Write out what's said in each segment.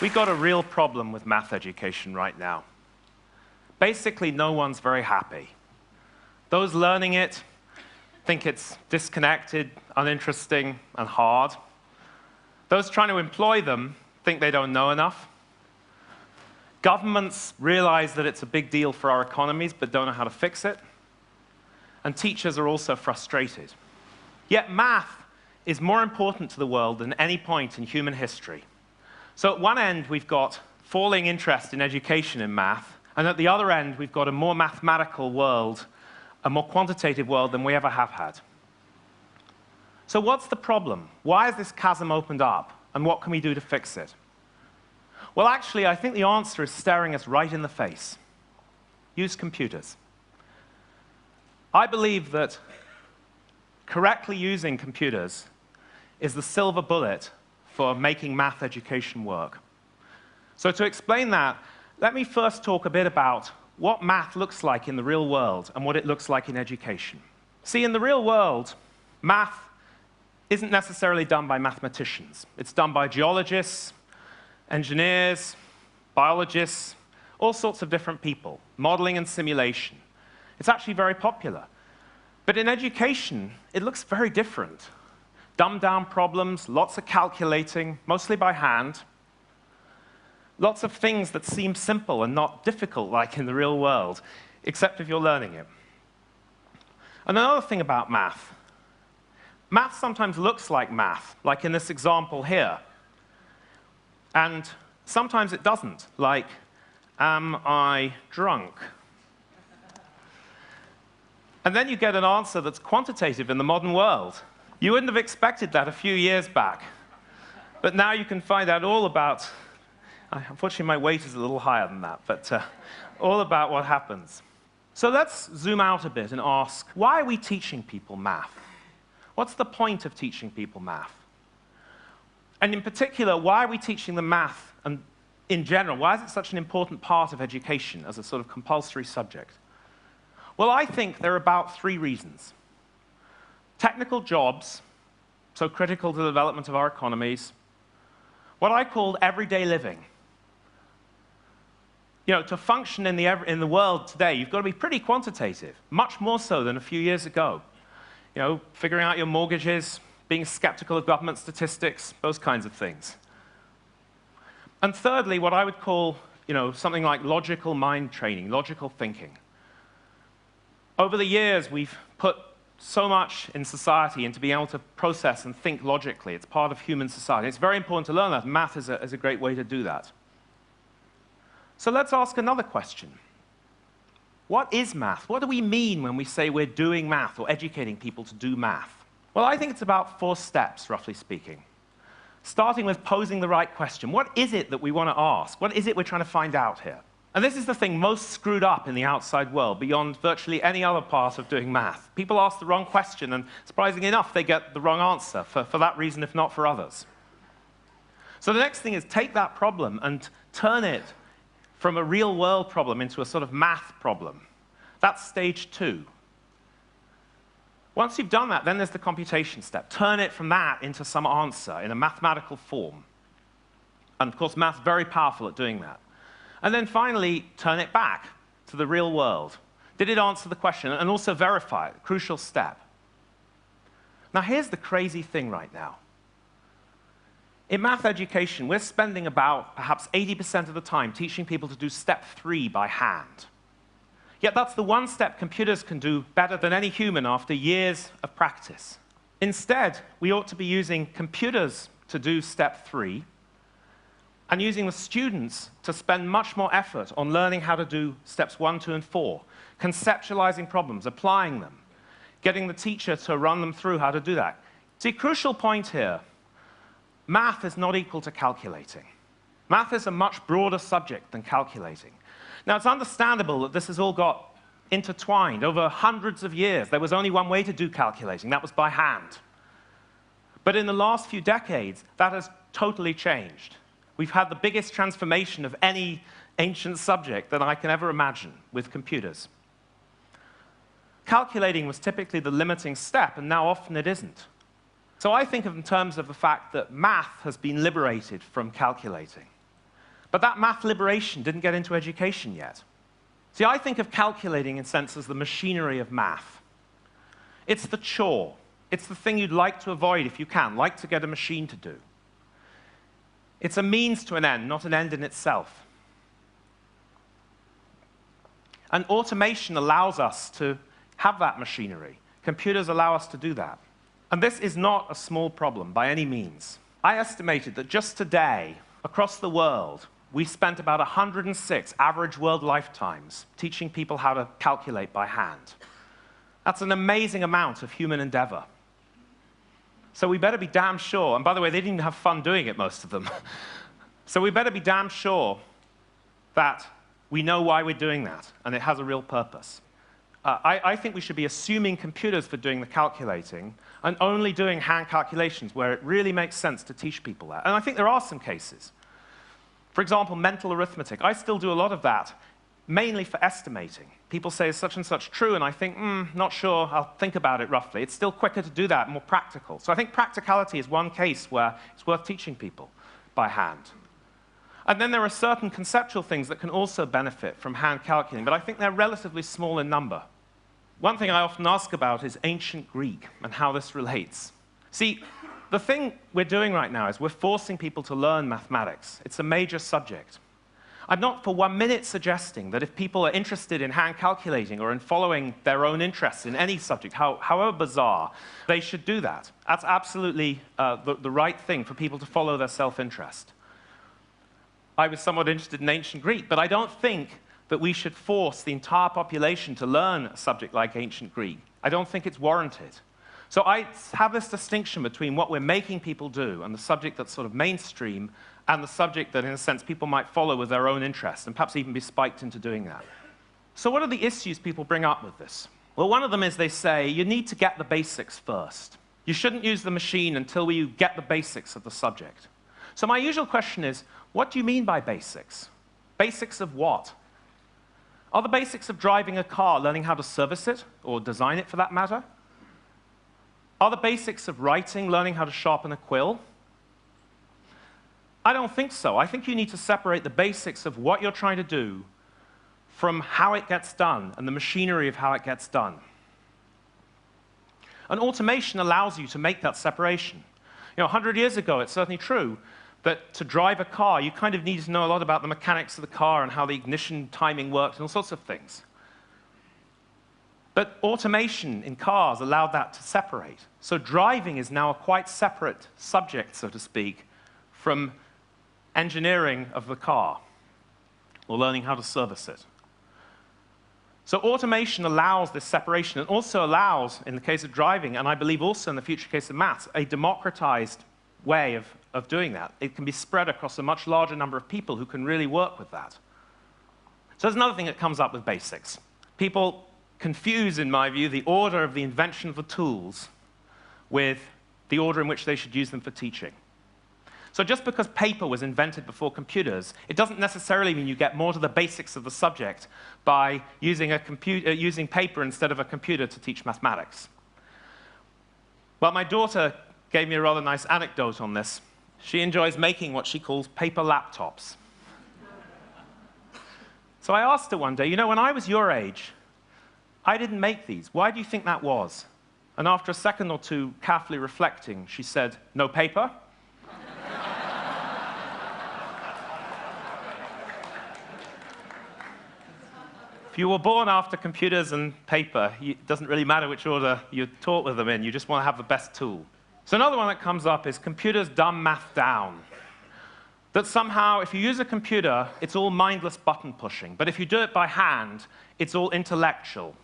We've got a real problem with math education right now. Basically, no one's very happy. Those learning it think it's disconnected, uninteresting, and hard. Those trying to employ them think they don't know enough. Governments realize that it's a big deal for our economies, but don't know how to fix it. And teachers are also frustrated. Yet math is more important to the world than any point in human history. So at one end, we've got falling interest in education in math, and at the other end, we've got a more mathematical world, a more quantitative world than we ever have had. So what's the problem? Why has this chasm opened up, and what can we do to fix it? Well, actually, I think the answer is staring us right in the face. Use computers. I believe that correctly using computers is the silver bullet for making math education work. So to explain that, let me first talk a bit about what math looks like in the real world and what it looks like in education. See, in the real world, math isn't necessarily done by mathematicians. It's done by geologists, engineers, biologists, all sorts of different people, modeling and simulation. It's actually very popular. But in education, it looks very different. Dumbed-down problems, lots of calculating, mostly by hand. Lots of things that seem simple and not difficult, like in the real world, except if you're learning it. And another thing about math. Math sometimes looks like math, like in this example here. And sometimes it doesn't, like, am I drunk? And then you get an answer that's quantitative in the modern world. You wouldn't have expected that a few years back. But now you can find out all about, unfortunately my weight is a little higher than that, but all about what happens. So let's zoom out a bit and ask, why are we teaching people math? What's the point of teaching people math? And in particular, why are we teaching them math? And in general, why is it such an important part of education as a sort of compulsory subject? Well, I think there are about 3 reasons. Technical jobs, so critical to the development of our economies. What I call everyday living. You know, to function in the world today, you've got to be pretty quantitative, much more so than a few years ago. You know, figuring out your mortgages, being skeptical of government statistics, those kinds of things. And thirdly, what I would call, you know, something like logical mind training, logical thinking. Over the years, we've put so much in society into being able to process and think logically. It's part of human society. It's very important to learn that. Math is a great way to do that. So let's ask another question. What is math? What do we mean when we say we're doing math or educating people to do math? Well, I think it's about 4 steps, roughly speaking. Starting with posing the right question. What is it that we want to ask? What is it we're trying to find out here? And this is the thing most screwed up in the outside world, beyond virtually any other part of doing math. People ask the wrong question, and surprisingly enough, they get the wrong answer for that reason, if not for others. So the next thing is take that problem and turn it from a real-world problem into a sort of math problem. That's stage 2. Once you've done that, then there's the computation step. Turn it from that into some answer in a mathematical form. And of course, math's very powerful at doing that. And then finally, turn it back to the real world. Did it answer the question? And also verify it, crucial step. Now, here's the crazy thing right now. In math education, we're spending about perhaps 80% of the time teaching people to do step 3 by hand. Yet that's the one step computers can do better than any human after years of practice. Instead, we ought to be using computers to do step 3, and using the students to spend much more effort on learning how to do steps 1, 2, and 4, conceptualizing problems, applying them, getting the teacher to run them through how to do that. See, crucial point here, math is not equal to calculating. Math is a much broader subject than calculating. Now, it's understandable that this has all got intertwined. Over hundreds of years, there was only one way to do calculating. That was by hand. But in the last few decades, that has totally changed. We've had the biggest transformation of any ancient subject that I can ever imagine with computers. Calculating was typically the limiting step, and now often it isn't. So I think of it in terms of the fact that math has been liberated from calculating. But that math liberation didn't get into education yet. See, I think of calculating in a sense as the machinery of math. It's the chore. It's the thing you'd like to avoid if you can, like to get a machine to do. It's a means to an end, not an end in itself. And automation allows us to have that machinery. Computers allow us to do that. And this is not a small problem by any means. I estimated that just today, across the world, we spent about 106 average world lifetimes teaching people how to calculate by hand. That's an amazing amount of human endeavor. So we better be damn sure, and by the way, they didn't even have fun doing it, most of them. So we better be damn sure that we know why we're doing that, and it has a real purpose. I think we should be assuming computers for doing the calculating and only doing hand calculations where it really makes sense to teach people that. And I think there are some cases. For example, mental arithmetic. I still do a lot of that, mainly for estimating. People say, is such and such true? And I think, not sure. I'll think about it roughly. It's still quicker to do that, more practical. So I think practicality is one case where it's worth teaching people by hand. And then there are certain conceptual things that can also benefit from hand calculating, but I think they're relatively small in number. One thing I often ask about is ancient Greek and how this relates. See, the thing we're doing right now is we're forcing people to learn mathematics. It's a major subject. I'm not for 1 minute suggesting that if people are interested in hand calculating or in following their own interests in any subject, however bizarre, they should do that. That's absolutely the right thing for people to follow their self-interest. I was somewhat interested in ancient Greek, but I don't think that we should force the entire population to learn a subject like ancient Greek. I don't think it's warranted. So I have this distinction between what we're making people do and the subject that's sort of mainstream and the subject that, in a sense, people might follow with their own interest and perhaps even be spiked into doing that. So what are the issues people bring up with this? Well, one of them is they say, you need to get the basics first. You shouldn't use the machine until you get the basics of the subject. So my usual question is, what do you mean by basics? Basics of what? Are the basics of driving a car learning how to service it, or design it for that matter? Are the basics of writing learning how to sharpen a quill? I don't think so. I think you need to separate the basics of what you're trying to do from how it gets done and the machinery of how it gets done. And automation allows you to make that separation. 100 years ago, it's certainly true that to drive a car, you kind of needed to know a lot about the mechanics of the car and how the ignition timing worked and all sorts of things. But automation in cars allowed that to separate. So driving is now a quite separate subject, so to speak, from engineering of the car or learning how to service it. So automation allows this separation and also allows, in the case of driving, and I believe also in the future case of maths, a democratized way of doing that. It can be spread across a much larger number of people who can really work with that. So there's another thing that comes up with basics. People confuse, in my view, the order of the invention of the tools with the order in which they should use them for teaching. So just because paper was invented before computers, it doesn't necessarily mean you get more to the basics of the subject by using paper instead of a computer to teach mathematics. Well, my daughter gave me a rather nice anecdote on this. She enjoys making what she calls paper laptops. So I asked her one day, when I was your age, I didn't make these. Why do you think that was? And after a second or two, carefully reflecting, she said, no paper? If you were born after computers and paper, it doesn't really matter which order you're taught with them in. You just want to have the best tool. So another one that comes up is computers dumb math down. That somehow, if you use a computer, it's all mindless button pushing. But if you do it by hand, it's all intellectual.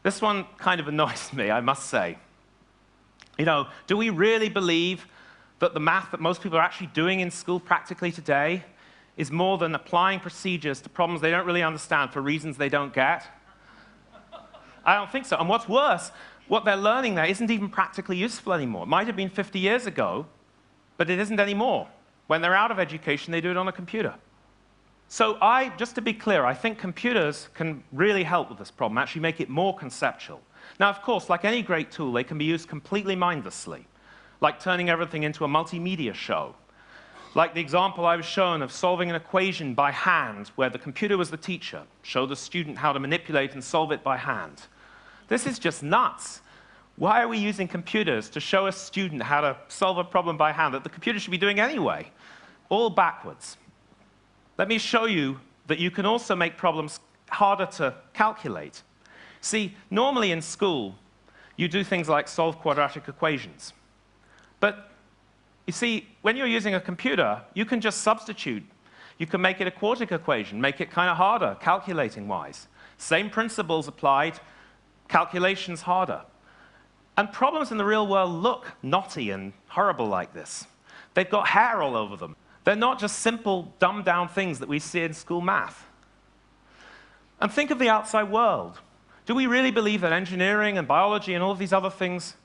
This one kind of annoys me, I must say. Do we really believe that the math that most people are actually doing in school practically today is more than applying procedures to problems they don't really understand for reasons they don't get? I don't think so. And what's worse, what they're learning there isn't even practically useful anymore. It might have been 50 years ago, but it isn't anymore. When they're out of education, they do it on a computer. So just to be clear, I think computers can really help with this problem, actually make it more conceptual. Now, of course, like any great tool, they can be used completely mindlessly, like turning everything into a multimedia show. Like the example I was shown of solving an equation by hand, where the computer was the teacher, show the student how to manipulate and solve it by hand. This is just nuts. Why are we using computers to show a student how to solve a problem by hand that the computer should be doing anyway? All backwards. Let me show you that you can also make problems harder to calculate. See, normally in school, you do things like solve quadratic equations. But you see, when you're using a computer, you can just substitute. You can make it a quartic equation, make it kind of harder, calculating-wise. Same principles applied, calculations harder. And problems in the real world look knotty and horrible like this. They've got hair all over them. They're not just simple, dumbed-down things that we see in school math. And think of the outside world. Do we really believe that engineering and biology and all of these other things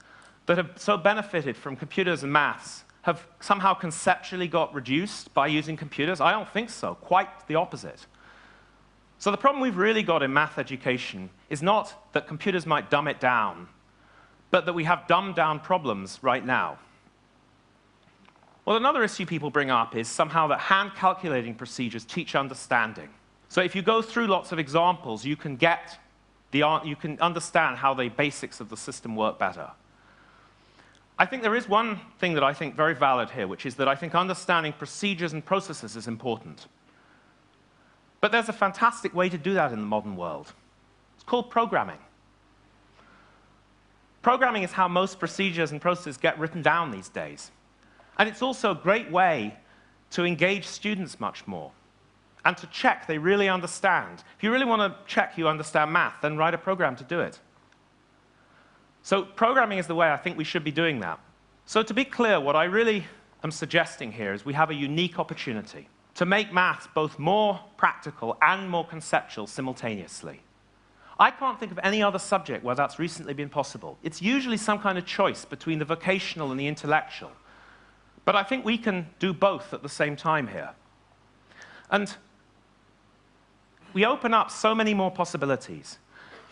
that have so benefited from computers and maths have somehow conceptually got reduced by using computers? I don't think so. Quite the opposite. So the problem we've really got in math education is not that computers might dumb it down, but that we have dumbed-down problems right now. Well, another issue people bring up is somehow that hand calculating procedures teach understanding. So if you go through lots of examples, you can understand how the basics of the system work better. I think there is one thing that I think very valid here, which is that I think understanding procedures and processes is important. But there's a fantastic way to do that in the modern world. It's called programming. Programming is how most procedures and processes get written down these days. And it's also a great way to engage students much more and to check they really understand. If you really want to check you understand math, then write a program to do it. So programming is the way I think we should be doing that. So to be clear, what I really am suggesting here is we have a unique opportunity to make maths both more practical and more conceptual simultaneously. I can't think of any other subject where that's recently been possible. It's usually some kind of choice between the vocational and the intellectual. But I think we can do both at the same time here. And we open up so many more possibilities.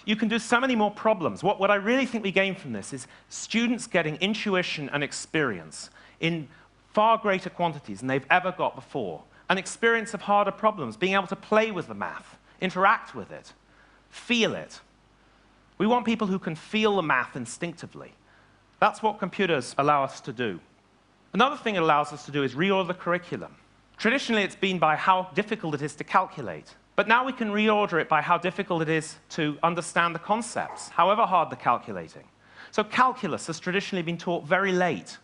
You can do so many more problems. What I really think we gain from this is students getting intuition and experience in far greater quantities than they've ever got before. An experience of harder problems, being able to play with the math, interact with it, feel it. We want people who can feel the math instinctively. That's what computers allow us to do. Another thing it allows us to do is reorder the curriculum. Traditionally, it's been by how difficult it is to calculate. But now we can reorder it by how difficult it is to understand the concepts, however hard the calculating. So calculus has traditionally been taught very late.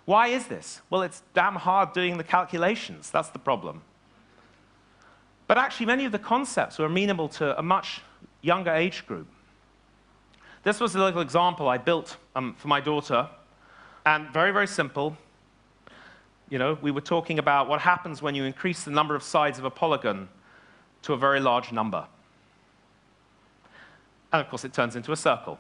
Why is this? Well, it's damn hard doing the calculations. That's the problem. But actually, many of the concepts were amenable to a much younger age group. This was a little example I built for my daughter, and very, very simple. You know, we were talking about what happens when you increase the number of sides of a polygon to a very large number. And of course, it turns into a circle.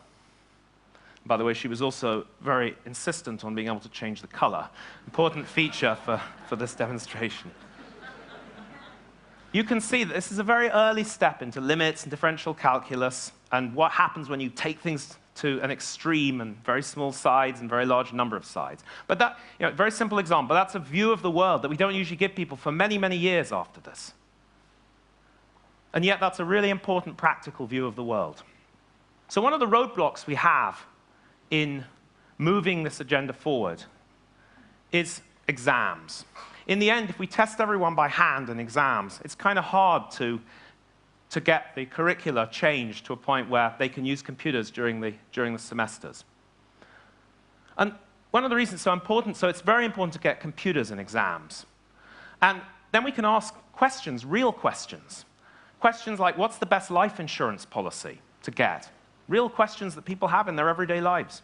By the way, she was also very insistent on being able to change the color. Important feature for this demonstration. You can see that this is a very early step into limits and differential calculus and what happens when you take things to an extreme and very small sides and very large number of sides. But that, very simple example, that's a view of the world that we don't usually give people for many, many years after this. And yet that's a really important practical view of the world. So one of the roadblocks we have in moving this agenda forward is exams. In the end, if we test everyone by hand in exams, it's kind of hard to get the curricula changed to a point where they can use computers during the semesters. And one of the reasons it's so important, so it's very important to get computers in exams. And then we can ask questions, real questions. Questions like, what's the best life insurance policy to get? Real questions that people have in their everyday lives.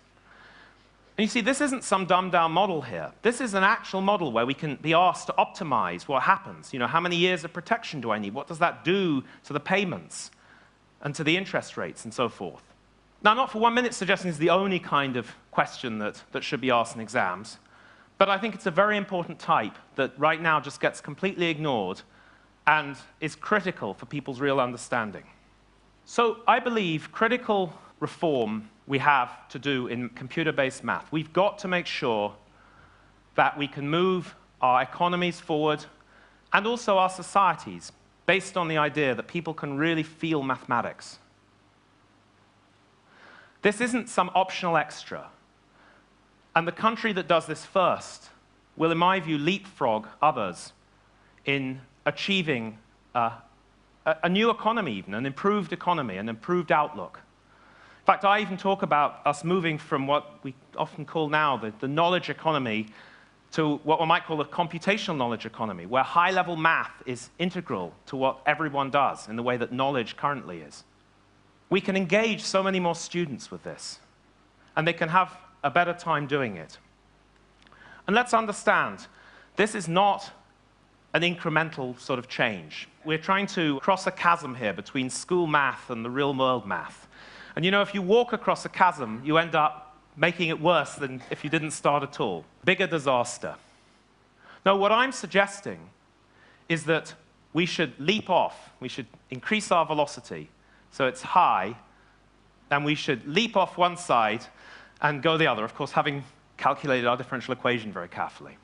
And you see, this isn't some dumbed-down model here. This is an actual model where we can be asked to optimize what happens. How many years of protection do I need? What does that do to the payments and to the interest rates and so forth? Now, not for 1 minute suggesting it's the only kind of question that should be asked in exams, but I think it's a very important type that right now just gets completely ignored and is critical for people's real understanding. So I believe critical reform we have to do in computer-based math. We've got to make sure that we can move our economies forward, and also our societies, based on the idea that people can really feel mathematics. This isn't some optional extra. And the country that does this first will, in my view, leapfrog others in achieving a new economy even, an improved economy, an improved outlook. In fact, I even talk about us moving from what we often call now the knowledge economy to what we might call a computational knowledge economy, where high-level math is integral to what everyone does in the way that knowledge currently is. We can engage so many more students with this, and they can have a better time doing it. And let's understand, this is not an incremental sort of change. We're trying to cross a chasm here between school math and the real-world math. And you know, if you walk across a chasm, you end up making it worse than if you didn't start at all. Bigger disaster. Now, what I'm suggesting is that we should leap off. We should increase our velocity so it's high, and we should leap off one side and go the other, of course, having calculated our differential equation very carefully.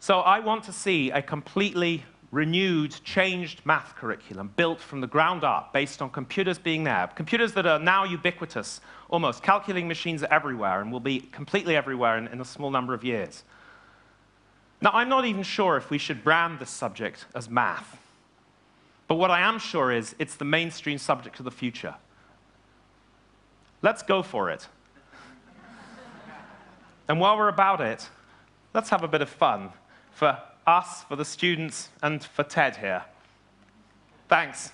So I want to see a completely renewed, changed math curriculum built from the ground up based on computers being there. Computers that are now ubiquitous, almost. Calculating machines are everywhere and will be completely everywhere in a small number of years. Now, I'm not even sure if we should brand this subject as math. But what I am sure is it's the mainstream subject of the future. Let's go for it. And while we're about it, let's have a bit of fun for us, for the students, and for Ted here. Thanks.